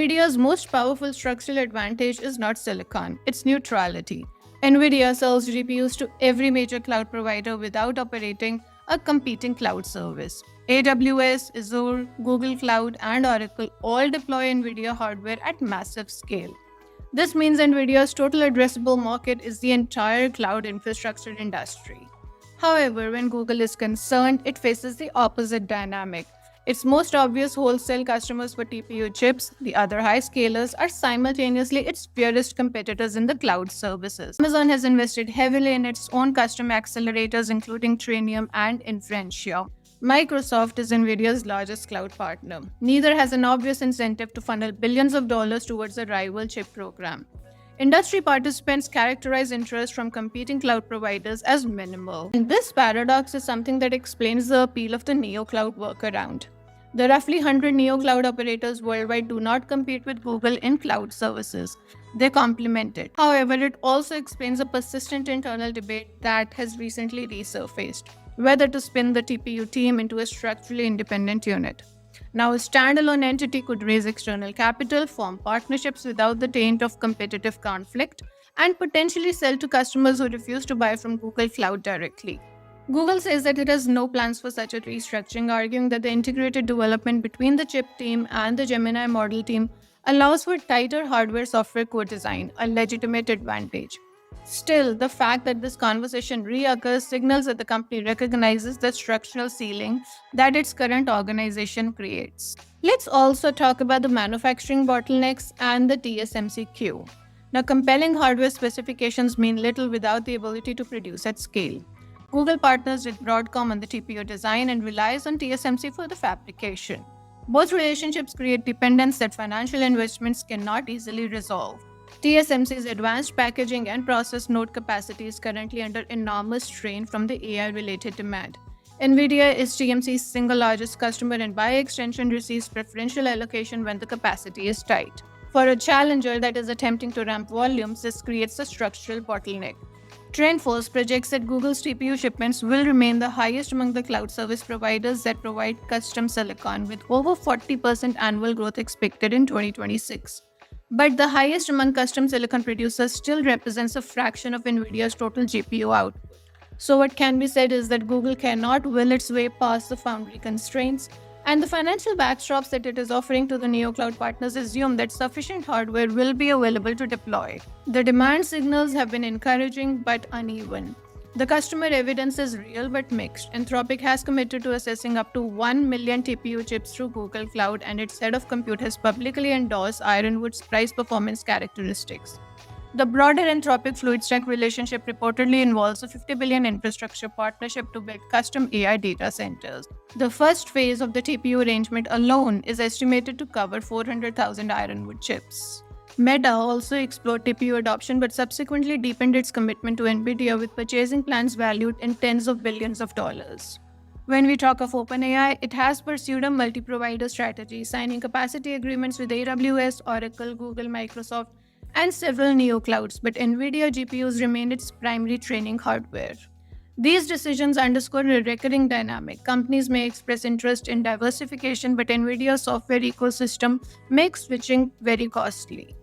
NVIDIA's most powerful structural advantage is not silicon, it's neutrality. NVIDIA sells GPUs to every major cloud provider without operating a competing cloud service. AWS, Azure, Google Cloud, and Oracle all deploy NVIDIA hardware at massive scale. This means NVIDIA's total addressable market is the entire cloud infrastructure industry. However, when Google is concerned, it faces the opposite dynamic. Its most obvious wholesale customers for TPU chips, the other hyperscalers, are simultaneously its fiercest competitors in the cloud services. Amazon has invested heavily in its own custom accelerators, including Trainium and Inferentia. Microsoft is NVIDIA's largest cloud partner. Neither has an obvious incentive to funnel billions of dollars towards a rival chip program. Industry participants characterize interest from competing cloud providers as minimal. And this paradox is something that explains the appeal of the neocloud workaround. The roughly 100 neocloud operators worldwide do not compete with Google in cloud services. They complement it. However, it also explains a persistent internal debate that has recently resurfaced, whether to spin the TPU team into a structurally independent unit. Now, a standalone entity could raise external capital, form partnerships without the taint of competitive conflict, and potentially sell to customers who refuse to buy from Google Cloud directly. Google says that it has no plans for such a restructuring, arguing that the integrated development between the chip team and the Gemini model team allows for tighter hardware-software co-design, a legitimate advantage. Still, the fact that this conversation reoccurs signals that the company recognizes the structural ceiling that its current organization creates. Let's also talk about the manufacturing bottlenecks and the TSMC queue. Now, compelling hardware specifications mean little without the ability to produce at scale. Google partners with Broadcom on the TPU design and relies on TSMC for the fabrication. Both relationships create dependence that financial investments cannot easily resolve. TSMC's advanced packaging and process node capacity is currently under enormous strain from the AI-related demand. NVIDIA is TSMC's single largest customer and by extension receives preferential allocation when the capacity is tight. For a challenger that is attempting to ramp volumes, this creates a structural bottleneck. TrendForce projects that Google's TPU shipments will remain the highest among the cloud service providers that provide custom silicon, with over 40% annual growth expected in 2026. But the highest among custom silicon producers still represents a fraction of NVIDIA's total GPU output. So what can be said is that Google cannot will its way past the foundry constraints, and the financial backstops that it is offering to the neocloud partners assume that sufficient hardware will be available to deploy. The demand signals have been encouraging but uneven. The customer evidence is real but mixed. Anthropic has committed to assessing up to 1 million TPU chips through Google Cloud, and its head of compute has publicly endorsed Ironwood's price performance characteristics. The broader Anthropic Fluidstack relationship reportedly involves a $50 billion infrastructure partnership to build custom AI data centers. The first phase of the TPU arrangement alone is estimated to cover 400,000 Ironwood chips. Meta also explored TPU adoption but subsequently deepened its commitment to NVIDIA with purchasing plans valued in tens of billions of dollars. When we talk of OpenAI, it has pursued a multi-provider strategy, signing capacity agreements with AWS, Oracle, Google, Microsoft, and several neoclouds, but NVIDIA GPUs remain its primary training hardware. These decisions underscore a recurring dynamic. Companies may express interest in diversification, but NVIDIA's software ecosystem makes switching very costly.